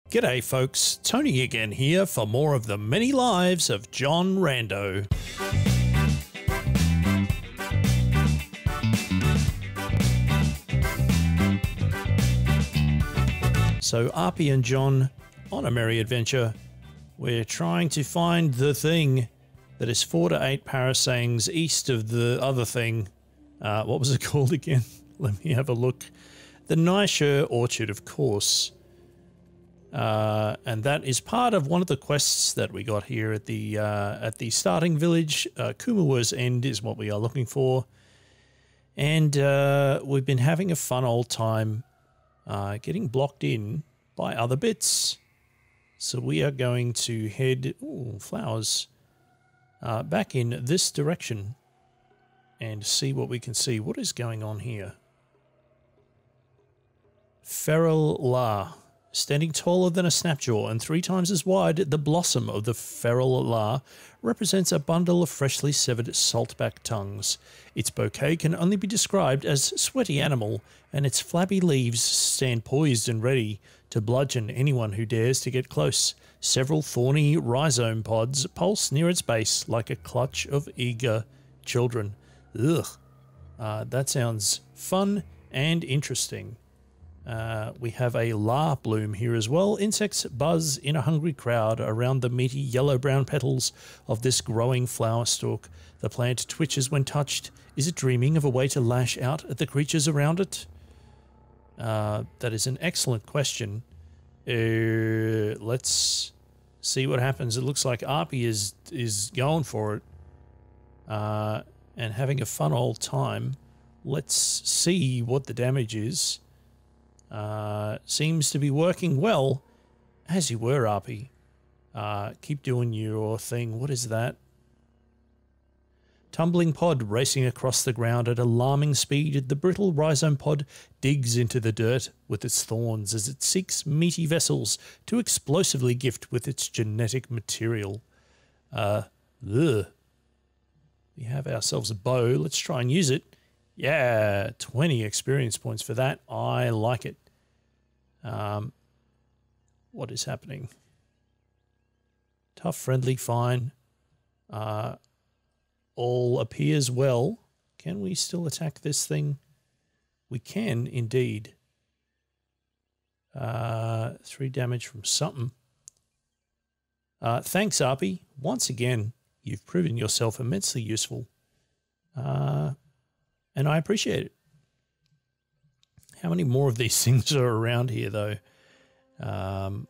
G'day folks, Tony again here for more of the many lives of John Rando. So Arpy and John on a merry adventure. We're trying to find the thing that is 4 to 8 parasangs east of the other thing. What was it called again? Let me have a look. The Nysher Orchard, of course. And that is part of one of the quests that we got here at the starting village. Kumawa's End is what we are looking for. And we've been having a fun old time getting blocked in by other bits. So we are going to head, ooh, flowers, back in this direction and see what we can see. What is going on here? Feral La. Standing taller than a snapjaw and 3 times as wide, the blossom of the feral la represents a bundle of freshly severed saltback tongues. Its bouquet can only be described as sweaty animal, and its flabby leaves stand poised and ready to bludgeon anyone who dares to get close. Several thorny rhizome pods pulse near its base like a clutch of eager children. Ugh. That sounds fun and interesting. We have a la bloom here as well. Insects buzz in a hungry crowd around the meaty yellow-brown petals of this growing flower stalk. The plant twitches when touched. Is it dreaming of a way to lash out at the creatures around it? That is an excellent question. Let's see what happens. It looks like Arpy is going for it and having a fun old time. Let's see what the damage is. Seems to be working well, as you were, Arpy. Keep doing your thing. What is that? Tumbling pod racing across the ground at alarming speed. The brittle rhizome pod digs into the dirt with its thorns as it seeks meaty vessels to explosively gift with its genetic material. We have ourselves a bow. Let's try and use it. Yeah, 20 experience points for that. I like it. What is happening? Tough, friendly, fine. All appears well. Can we still attack this thing? We can, indeed. 3 damage from something. Thanks, Arpy. Once again, you've proven yourself immensely useful. And I appreciate it. How many more of these things are around here, though? For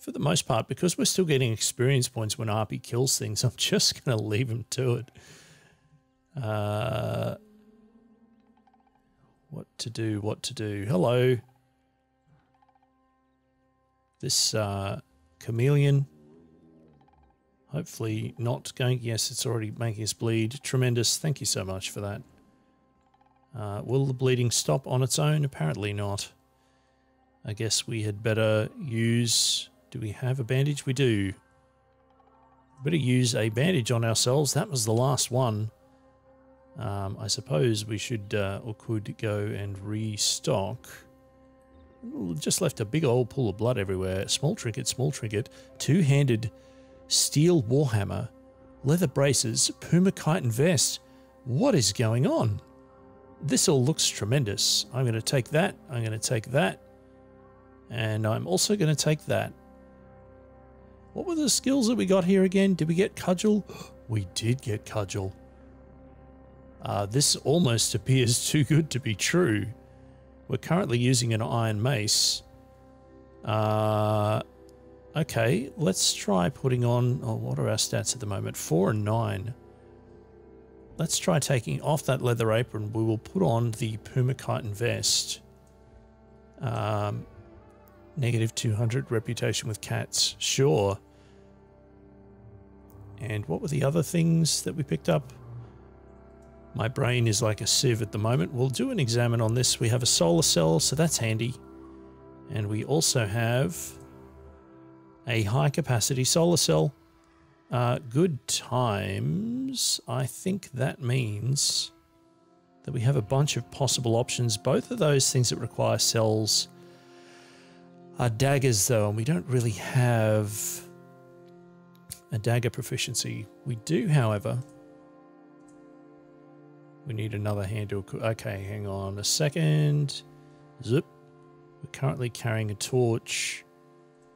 the most part, because we're still getting experience points when Arpy kills things, I'm just going to leave him to it. What to do? Hello. This chameleon. Hopefully not going... Yes, it's already making us bleed. Tremendous. Thank you so much for that. Will the bleeding stop on its own? Apparently not. I guess we had better use... Do we have a bandage? We do. Better use a bandage on ourselves. That was the last one. I suppose we should or could go and restock. Ooh, just left a big old pool of blood everywhere. Small trinket, 2-handed steel warhammer, leather braces, puma chitin vest. What is going on? This all looks tremendous. I'm going to take that. I'm going to take that. And I'm also going to take that. What were the skills that we got here again? Did we get cudgel? We did get cudgel. This almost appears too good to be true. We're currently using an iron mace. Okay, let's try putting on... Oh, what are our stats at the moment? 4 and 9. Let's try taking off that leather apron. We will put on the puma chitin vest. Negative 200 reputation with cats. Sure. And what were the other things that we picked up? My brain is like a sieve at the moment. We'll do an examine on this. We have a solar cell, so that's handy. And we also have a high-capacity solar cell. Good times. I think that means that we have a bunch of possible options. Both of those things that require cells our daggers, though, and we don't really have a dagger proficiency. We do, however. We need another handle. Okay, hang on a second. Zip. We're currently carrying a torch.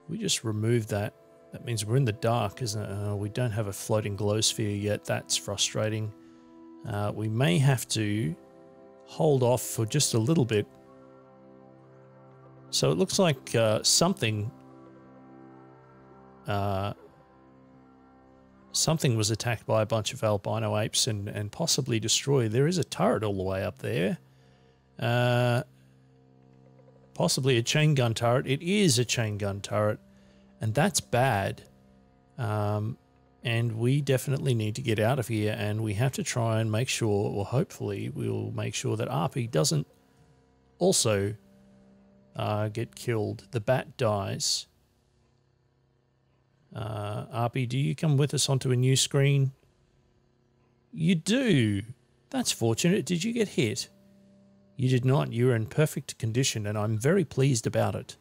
We just removed that. That means we're in the dark, isn't it? We don't have a floating glow sphere yet. That's frustrating. We may have to hold off for just a little bit. So it looks like something was attacked by a bunch of albino apes and possibly destroyed. There is a turret all the way up there. Possibly a chain gun turret. It is a chain gun turret, and that's bad. And we definitely need to get out of here, and we have to try and make sure, or hopefully we'll make sure that Arpy doesn't also get killed. The bat dies. Arpy, do you come with us onto a new screen? You do. That's fortunate. Did you get hit? You did not. You were in perfect condition, and I'm very pleased about it.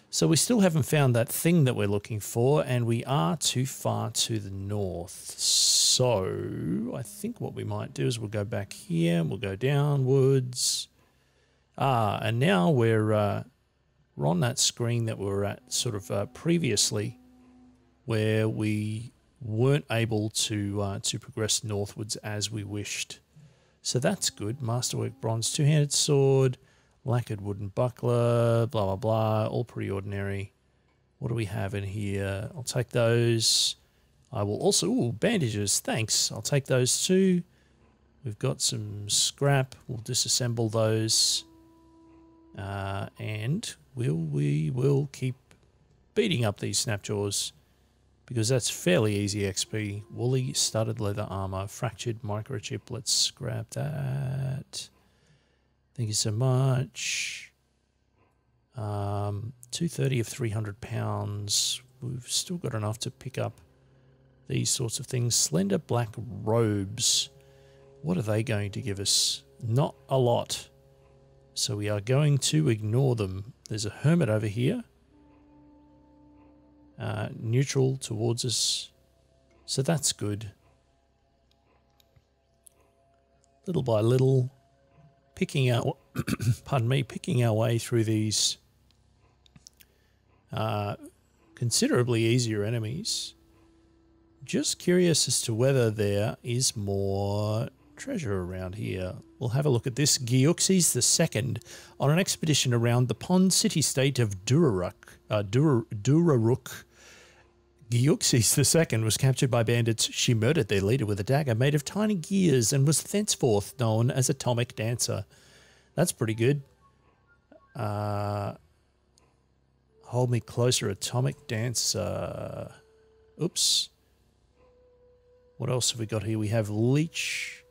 So we still haven't found that thing that we're looking for, and we are too far to the north. So I think what we might do is we'll go back here, and we'll go downwards. And now we're on that screen that we were at sort of previously, where we weren't able to progress northwards as we wished. So that's good. Masterwork bronze two-handed sword, lacquered wooden buckler, blah, blah, blah, all pretty ordinary. What do we have in here? I'll take those. I will also... Ooh, bandages, thanks. I'll take those too. We've got some scrap. We'll disassemble those. And we will keep beating up these snapjaws, because that's fairly easy XP. Woolly studded leather armor, fractured microchip. Let's grab that. Thank you so much. 230 of 300 pounds. We've still got enough to pick up these sorts of things. Slender black robes. What are they going to give us? Not a lot. So we are going to ignore them. There's a hermit over here. Neutral towards us. So that's good. Little by little, picking our pardon me, picking our way through these considerably easier enemies. Just curious as to whether there is more treasure around here. We'll have a look at this. Geuxes II, on an expedition around the pond city-state of Duraruk. Geuxes II was captured by bandits. She murdered their leader with a dagger made of tiny gears and was thenceforth known as Atomic Dancer. That's pretty good. Hold me closer, Atomic Dancer. Oops. What else have we got here? We have Leech,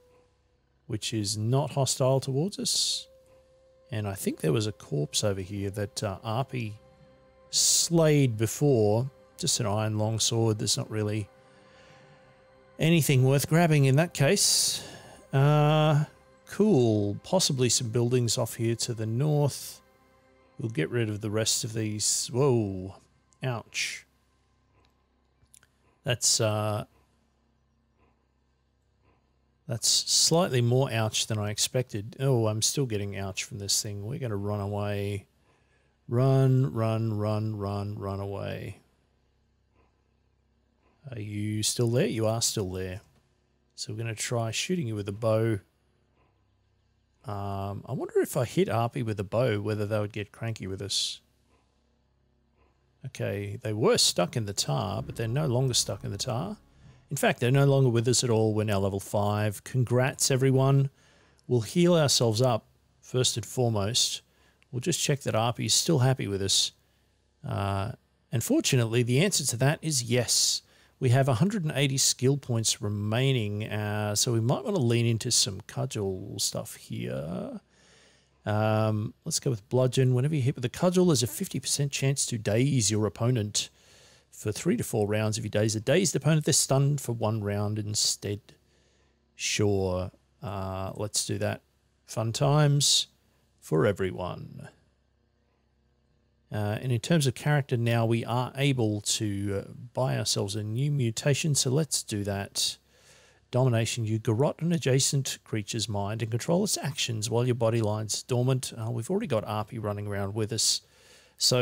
which is not hostile towards us. And I think there was a corpse over here that Arpy slayed before. Just an iron longsword. There's not really anything worth grabbing in that case. Cool. Possibly some buildings off here to the north. We'll get rid of the rest of these. Whoa. Ouch. That's slightly more ouch than I expected. Oh, I'm still getting ouch from this thing. We're going to run away. Run, run, run, run, run away. Are you still there? You are still there. So we're going to try shooting you with a bow. I wonder if I hit Arpy with a bow, whether they would get cranky with us. Okay, they were stuck in the tar, but they're no longer stuck in the tar. In fact, they're no longer with us at all. We're now level 5. Congrats, everyone. We'll heal ourselves up first and foremost. We'll just check that Arpy is still happy with us. Unfortunately, the answer to that is yes. We have 180 skill points remaining, so we might want to lean into some cudgel stuff here. Let's go with bludgeon. Whenever you hit with a cudgel, there's a 50% chance to daze your opponent for 3 to 4 rounds. If you daze a dazed opponent, they're stunned for 1 round instead. Sure, let's do that. Fun times for everyone. And in terms of character now, we are able to buy ourselves a new mutation, so let's do that. Domination, you garrot an adjacent creature's mind and control its actions while your body lies dormant. We've already got Arpy running around with us. So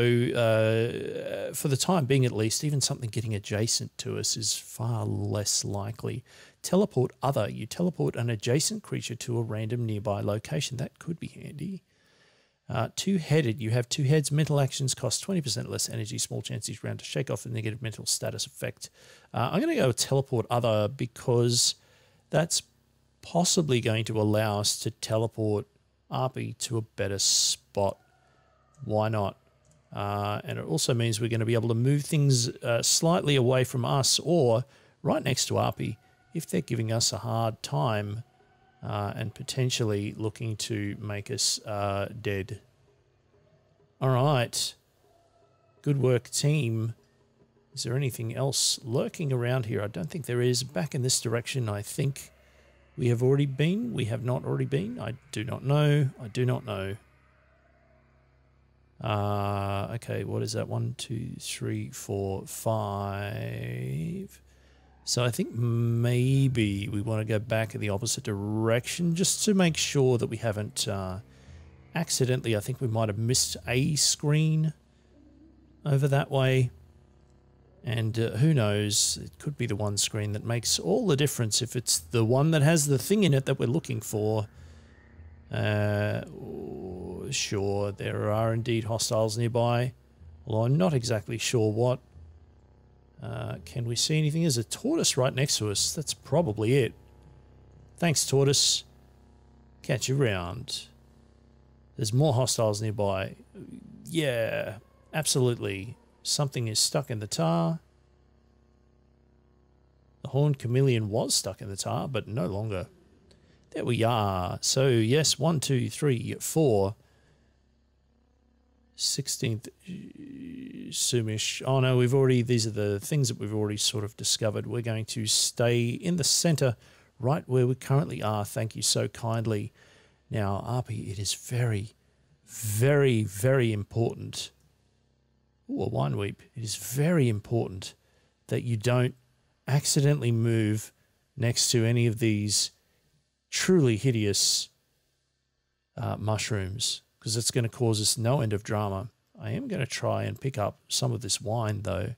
for the time being at least, even something getting adjacent to us is far less likely. Teleport other, you teleport an adjacent creature to a random nearby location. That could be handy. Two-headed, you have two heads. Mental actions cost 20% less energy. Small chance each round to shake off the negative mental status effect. I'm going to go with teleport other because that's possibly going to allow us to teleport Arpy to a better spot. Why not? And it also means we're going to be able to move things slightly away from us or right next to Arpy if they're giving us a hard time. And potentially looking to make us dead. All right. Good work, team. Is there anything else lurking around here? I don't think there is. Back in this direction, I think we have already been. We have not already been. I do not know. I do not know. Okay, what is that? 1, 2, 3, 4, 5... So I think maybe we want to go back in the opposite direction just to make sure that we haven't accidentally, I think we might have missed a screen over that way. And who knows, it could be the one screen that makes all the difference if it's the one that has the thing in it that we're looking for. Sure, there are indeed hostiles nearby, although I'm not exactly sure what. Can we see anything? There's a tortoise right next to us. That's probably it. Thanks, tortoise. Catch you round. There's more hostiles nearby. Yeah, absolutely. Something is stuck in the tar. The horned chameleon was stuck in the tar, but no longer. There we are. So, yes, 1, 2, 3, 4. 16th Sumish. Oh no, these are the things that we've already sort of discovered. We're going to stay in the center right where we currently are. Thank you so kindly. Now, Arpy, it is very, very, very important. Ooh, a wine weep. It is very important that you don't accidentally move next to any of these truly hideous mushrooms, because it's going to cause us no end of drama. I am going to try and pick up some of this wine, though.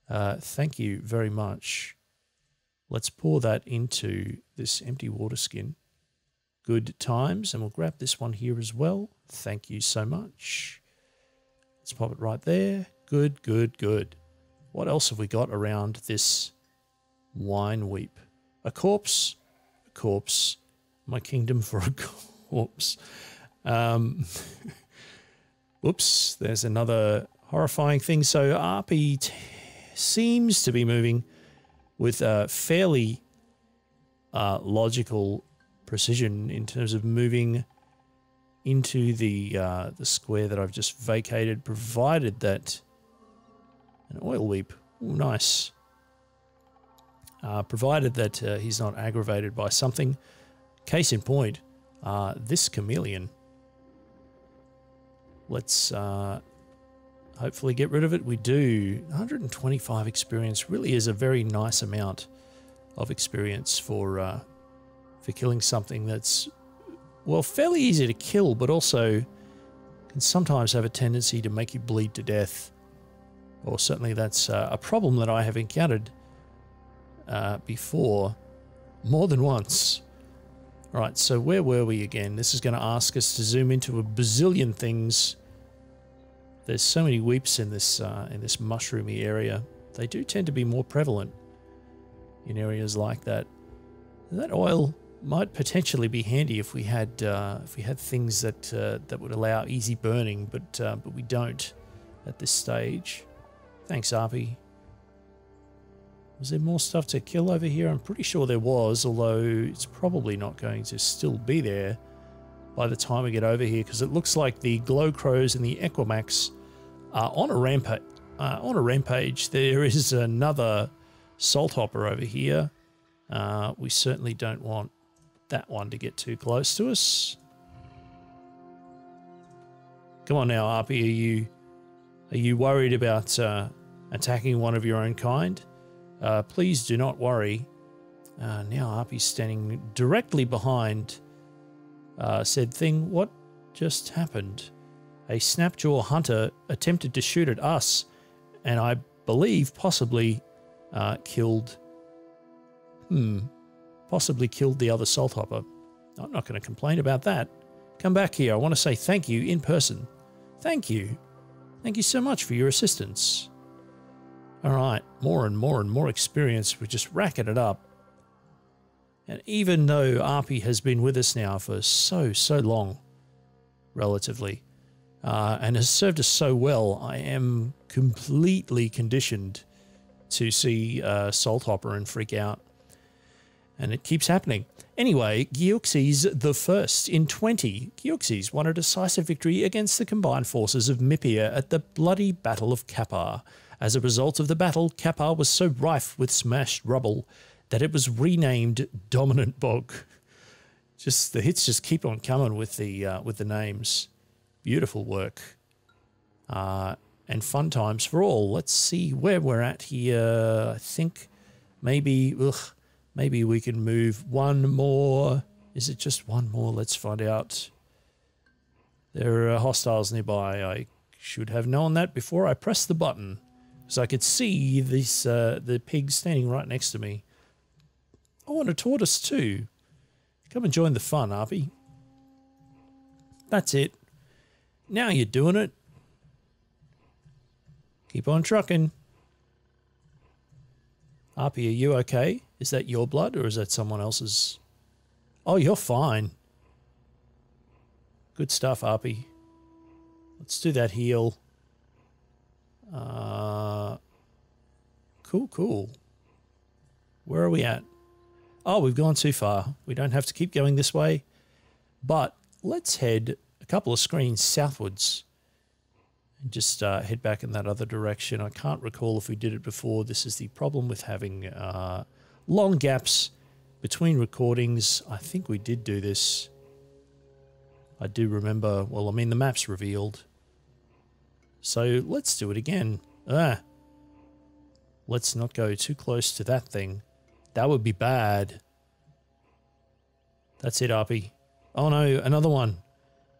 Thank you very much. Let's pour that into this empty water skin. Good times, and we'll grab this one here as well. Thank you so much. Let's pop it right there. Good, good, good. What else have we got around this wine weep? A corpse? A corpse. My kingdom for a corpse. Whoops, there's another horrifying thing. So Arpy seems to be moving with a fairly logical precision in terms of moving into the square that I've just vacated, provided that an oil weep, ooh, nice, provided that he's not aggravated by something. Case in point, this chameleon. Let's hopefully get rid of it. We do. 125 experience really is a very nice amount of experience for killing something that's, well, fairly easy to kill, but also can sometimes have a tendency to make you bleed to death. Or certainly that's a problem that I have encountered before more than once. All right, so where were we again? This is going to ask us to zoom into a bazillion things. There's so many weeps in this mushroomy area. They do tend to be more prevalent in areas like that. That oil might potentially be handy if we had things that would allow easy burning, but we don't at this stage. Thanks, Arpy. Was there more stuff to kill over here? I'm pretty sure there was, although it's probably not going to still be there by the time we get over here, because it looks like the glow crows and the equimax are on a rampage. There is another salt hopper over here. We certainly don't want that one to get too close to us. Come on now, Arpy, are you Are you worried about attacking one of your own kind? Please do not worry. Now Harpy's standing directly behind said thing. What just happened? A snapjaw hunter attempted to shoot at us, and I believe possibly killed the other salt hopper. I'm not going to complain about that. Come back here. I want to say thank you in person. Thank you. Thank you so much for your assistance. All right, more and more experience. We're just racking it up. And even though RP has been with us now for so long, relatively, and has served us so well, I am completely conditioned to see Salt Hopper and freak out. And it keeps happening. Anyway, Geuxes the First in 20. Geuxes won a decisive victory against the combined forces of Mypia at the bloody Battle of Kapar. As a result of the battle, Kapar was so rife with smashed rubble that it was renamed Dominant Bog. Just the hits just keep on coming with the names. Beautiful work. And fun times for all. Let's see where we're at here. I think maybe we can move one more. Is it just one more? Let's find out. There are hostiles nearby. I should have known that before I pressed the button, because I could see this the pig standing right next to me. I want a tortoise too. Come and join the fun, Harpy. That's it. Now you're doing it. Keep on trucking. Harpy, are you okay? Is that your blood or is that someone else's? Oh, you're fine. Good stuff, Harpy. Let's do that heal. Cool. Where are we at? Oh, we've gone too far. We don't have to keep going this way. But let's head a couple of screens southwards and just head back in that other direction. I can't recall if we did it before. This is the problem with having long gaps between recordings. I think we did do this. I do remember. Well, I mean, the map's revealed. So let's do it again. Let's not go too close to that thing. That would be bad. That's it, Harpy. Oh no, another one.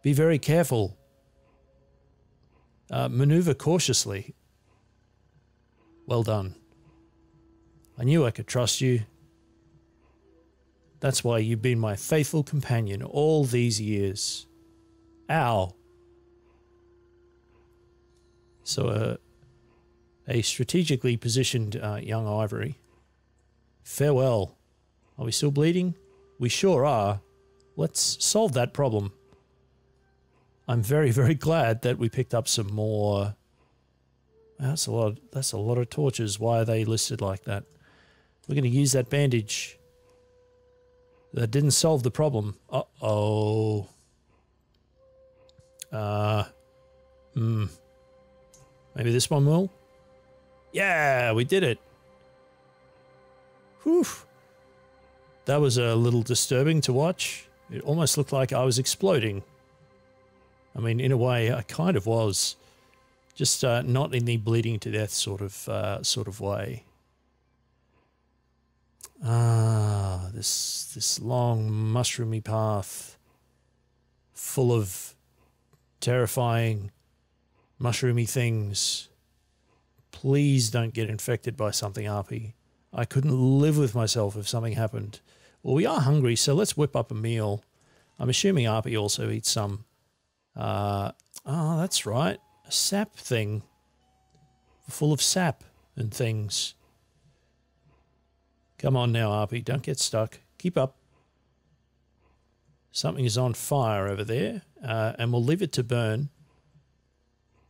Be very careful. Maneuver cautiously. Well done. I knew I could trust you. That's why you've been my faithful companion all these years. Ow. So, a strategically positioned young ivory. Farewell. Are we still bleeding? We sure are. Let's solve that problem. I'm very glad that we picked up some more. That's a lot of torches. Why are they listed like that? We're going to use that bandage. That didn't solve the problem. Uh-oh. Maybe this one will? Yeah, we did it. Whew. That was a little disturbing to watch. It almost looked like I was exploding. I mean, in a way, I kind of was. Just not in the bleeding to death sort of way. This long mushroomy path, full of terrifying mushroomy things. Please don't get infected by something, RP. I couldn't live with myself if something happened. Well, we are hungry, so let's whip up a meal. I'm assuming RP also eats some. Oh, that's right. A sap thing. Full of sap and things. Come on now, RP. Don't get stuck. Keep up. Something is on fire over there, and we'll leave it to burn.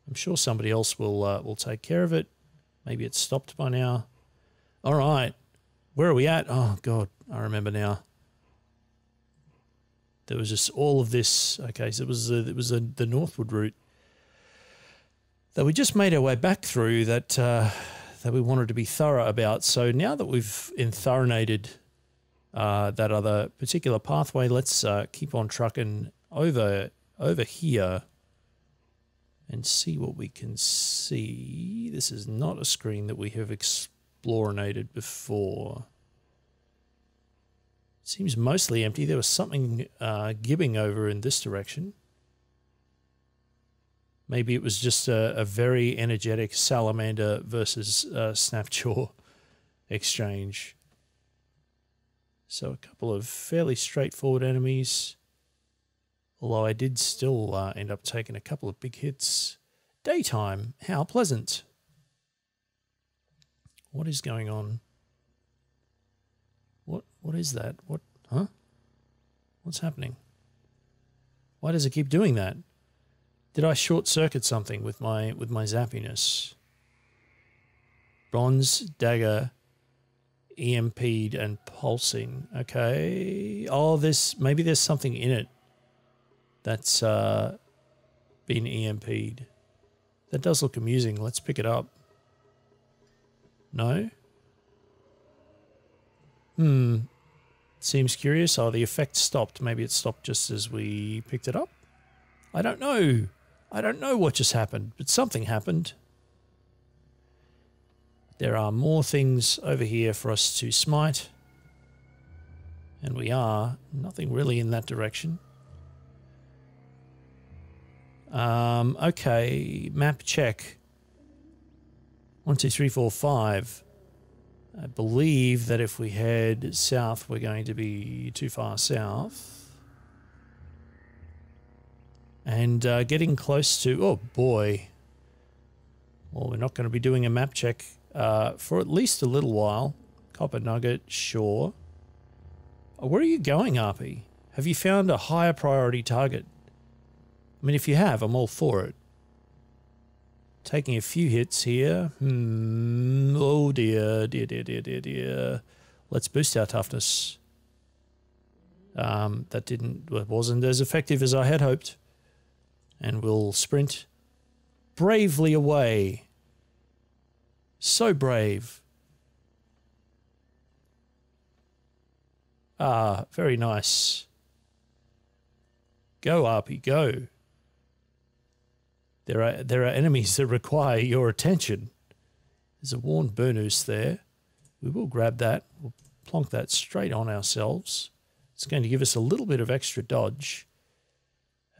I'm sure somebody else will take care of it. Maybe it's stopped by now. All right. Where are we at? Oh, God. I remember now. There was just all of this. Okay, so it was the northward route that we just made our way back through that we wanted to be thorough about. So now that we've enthuronated that other particular pathway, let's keep on trucking over here. and see what we can see. This is not a screen that we have explorinated before. Seems mostly empty. There was something gibbing over in this direction. Maybe it was just a very energetic salamander versus snapjaw exchange. So a couple of fairly straightforward enemies. Although I did still end up taking a couple of big hits. Daytime, how pleasant. What is going on? What is that? What? Huh? What's happening? Why does it keep doing that? Did I short circuit something with my zappiness? Bronze dagger, EMP'd and pulsing. Okay. Oh, maybe there's something in it that's been EMP'd. That does look amusing. Let's pick it up. No? Seems curious. Oh, the effect stopped. Maybe it stopped just as we picked it up. I don't know. I don't know what just happened, but something happened. There are more things over here for us to smite. And we are. Nothing really in that direction. Okay. Map check. 1, 2, 3, 4, 5. I believe that if we head south, we're going to be too far south. And getting close to... Oh, boy. Well, we're not going to be doing a map check for at least a little while. Copper nugget, sure. Oh, where are you going, RP? Have you found a higher priority target? I mean, if you have, I'm all for it. Taking a few hits here. Oh dear, dear. Let's boost our toughness. That wasn't as effective as I had hoped. And we'll sprint bravely away. So brave. Ah, very nice. Go, RP, go. There are enemies that require your attention. There's a worn burnous there. We will grab that. We'll plonk that straight on ourselves. It's going to give us a little bit of extra dodge.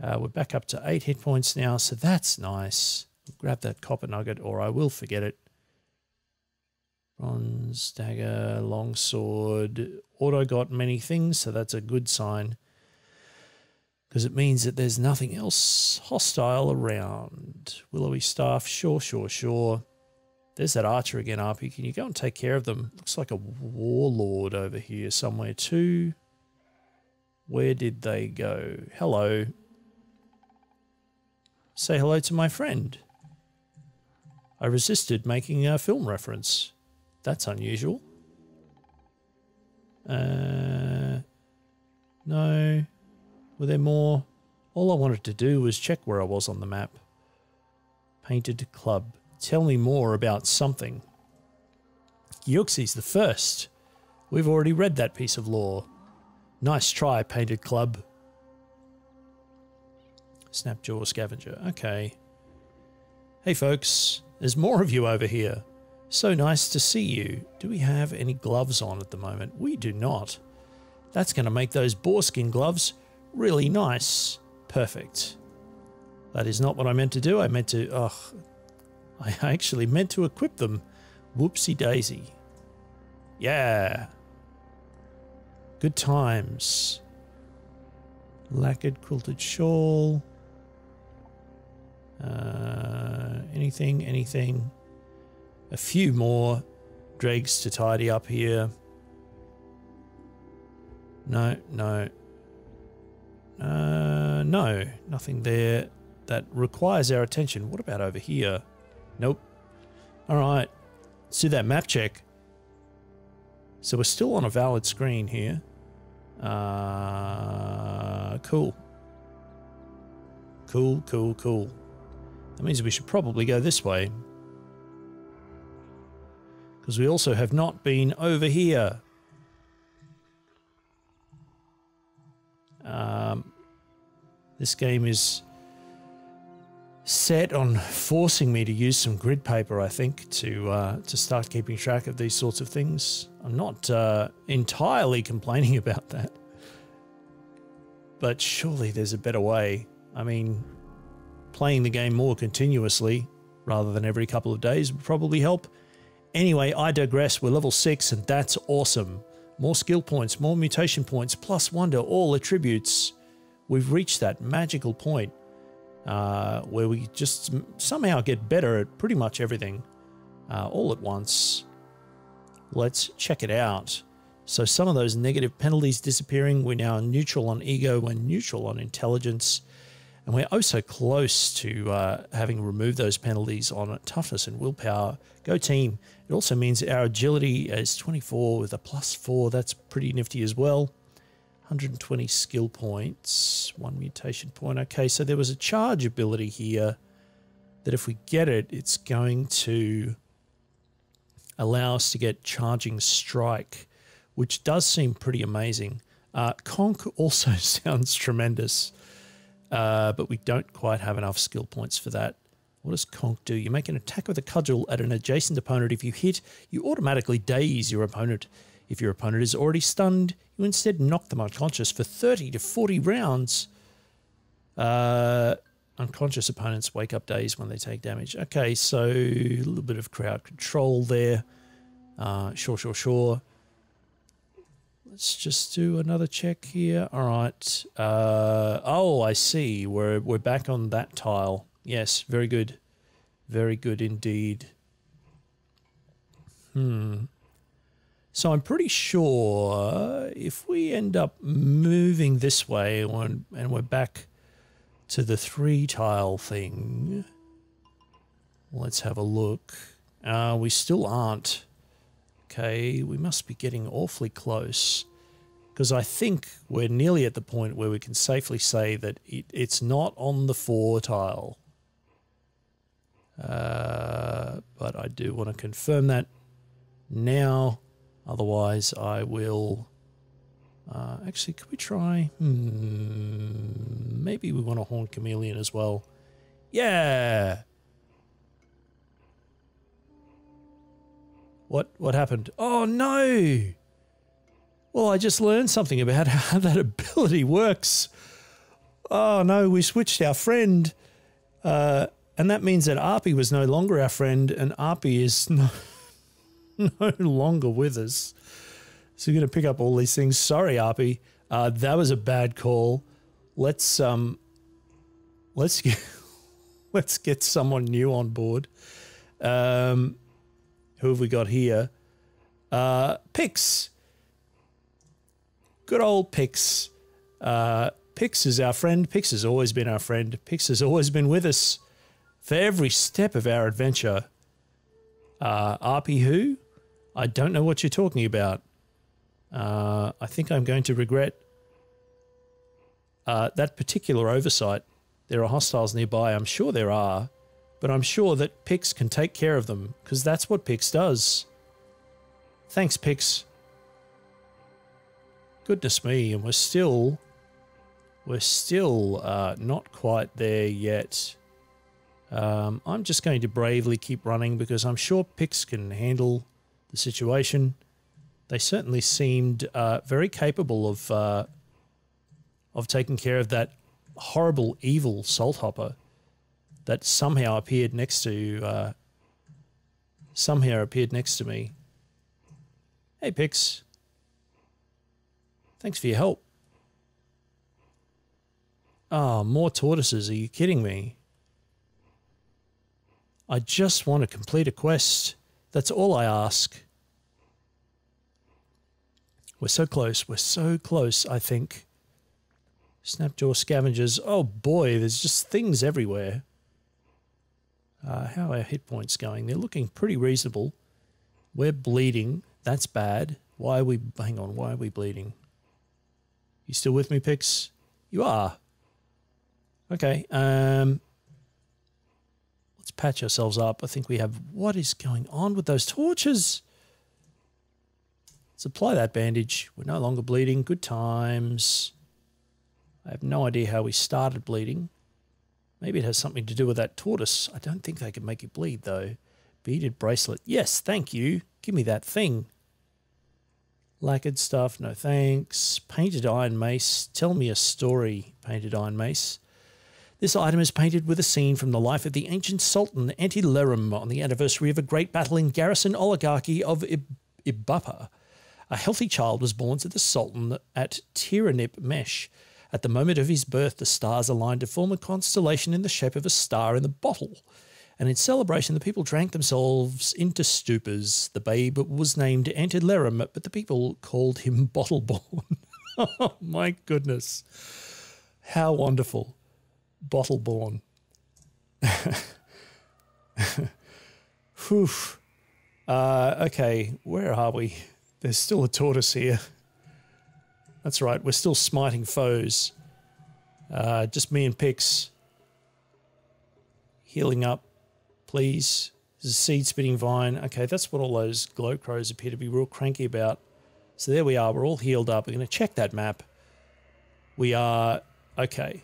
We're back up to 8 hit points now, so that's nice. We'll grab that copper nugget, or I will forget it. Bronze, dagger, longsword. Auto got many things, so that's a good sign. Because it means that there's nothing else hostile around. Willowy staff, sure. There's that archer again, RP. Can you go and take care of them? Looks like a warlord over here somewhere too. Where did they go? Hello. Say hello to my friend. I resisted making a film reference. That's unusual. No. Were there more? All I wanted to do was check where I was on the map. Painted club. Tell me more about something. Yuxi's the first. We've already read that piece of lore. Nice try, Painted Club. Snapjaw scavenger. Okay. Hey folks, there's more of you over here. So nice to see you. Do we have any gloves on at the moment? We do not. That's going to make those boarskin gloves really nice. Perfect. That is not what I meant to do. I meant to... I actually meant to equip them. Whoopsie daisy. Yeah. Good times. Lacquered quilted shawl. Anything. A few more dregs to tidy up here. No. No, nothing there that requires our attention. What about over here? Nope. All right, let's do that map check. So we're still on a valid screen here. Cool. That means we should probably go this way. Because we also have not been over here. This game is set on forcing me to use some grid paper, I think, to start keeping track of these sorts of things. I'm not entirely complaining about that. But surely there's a better way. I mean, playing the game more continuously rather than every couple of days would probably help. Anyway, I digress. We're level 6 and that's awesome. More skill points, more mutation points, plus wonder, all attributes. We've reached that magical point where we just somehow get better at pretty much everything all at once. Let's check it out. So some of those negative penalties disappearing. We're now neutral on ego. We're neutral on intelligence. And we're oh so close to having removed those penalties on toughness and willpower. Go team. It also means our agility is 24 with a +4. That's pretty nifty as well. 120 skill points, 1 mutation point. Okay, so there was a charge ability here that if we get it, it's going to allow us to get charging strike, which does seem pretty amazing. Conk also sounds tremendous, but we don't quite have enough skill points for that. What does Conk do? You make an attack with a cudgel at an adjacent opponent. If you hit, you automatically daze your opponent. If your opponent is already stunned, you instead knock them unconscious for 30 to 40 rounds. Unconscious opponents wake up dazed when they take damage. Okay, so a little bit of crowd control there. Sure. Let's just do another check here. All right. Oh, I see. We're back on that tile. Yes, very good. Very good indeed. So I'm pretty sure if we end up moving this way and we're back to the 3 tile thing, let's have a look. We still aren't. Okay, we must be getting awfully close because I think we're nearly at the point where we can safely say that it's not on the 4 tile. But I do want to confirm that now. Otherwise, I will... actually, could we try? Maybe we want a Horned Chameleon as well. Yeah! What happened? Oh, no! Well, I just learned something about how that ability works. Oh, no, we switched our friend. And that means that Arpy was no longer our friend, and Arpy is no longer with us. So we're going to pick up all these things. Sorry, Arpy. That was a bad call. Let's get someone new on board. Who have we got here? Pix. Good old Pix. Pix is our friend. Pix has always been our friend. Pix has always been with us for every step of our adventure. RP who? I don't know what you're talking about. I think I'm going to regret that particular oversight. There are hostiles nearby. I'm sure there are. But I'm sure that Pix can take care of them, because that's what Pix does. Thanks, Pix. Goodness me, and we're still not quite there yet. I'm just going to bravely keep running because I'm sure Pix can handle the situation. They certainly seemed very capable of taking care of that horrible, evil salt hopper that somehow appeared next to me. Hey, Pix. Thanks for your help. Oh, more tortoises. Are you kidding me? I just want to complete a quest. That's all I ask. We're so close. We're so close, I think. Snapjaw scavengers. Oh boy, there's just things everywhere. How are our hit points going? They're looking pretty reasonable. We're bleeding. That's bad. Why are we... Hang on. Why are we bleeding? You still with me, Pix? You are. Okay. Let's patch ourselves up. I think we have... What is going on with those torches? Let's apply that bandage. We're no longer bleeding. Good times. I have no idea how we started bleeding. Maybe it has something to do with that tortoise. I don't think they can make you bleed, though. Beaded bracelet. Yes, thank you. Give me that thing. Lacquered stuff, no thanks. Painted iron mace. Tell me a story, painted iron mace. This item is painted with a scene from the life of the ancient Sultan Anti-Lerum on the anniversary of a great battle in garrison oligarchy of Ibapa. A healthy child was born to the Sultan at Tiranip Mesh. At the moment of his birth, the stars aligned to form a constellation in the shape of a star in the bottle. And in celebration, the people drank themselves into stupors. The babe was named Antilerum, but the people called him Bottleborn. Oh, my goodness. How wonderful. Bottleborn. Whew. Okay, where are we? There's still a tortoise here. That's right, we're still smiting foes. Just me and Pix. Healing up, please. There's a seed-spitting vine. Okay, that's what all those glow crows appear to be real cranky about. So there we are, we're all healed up. We're going to check that map. We are... Okay.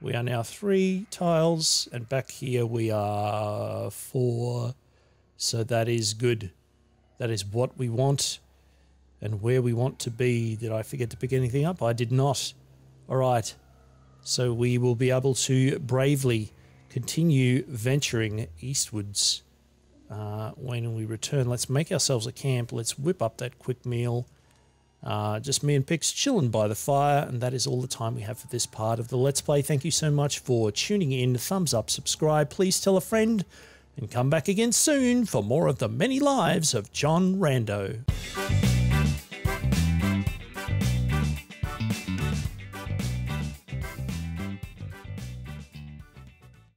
We are now 3 tiles, and back here we are 4. So that is good. That is what we want. And where we want to be. Did I forget to pick anything up? I did not. All right. So we will be able to bravely continue venturing eastwards when we return. Let's make ourselves a camp. Let's whip up that quick meal. Just me and Pix chilling by the fire. And that is all the time we have for this part of the Let's Play. Thank you so much for tuning in. Thumbs up, subscribe. Please tell a friend. And come back again soon for more of the many lives of John Rando.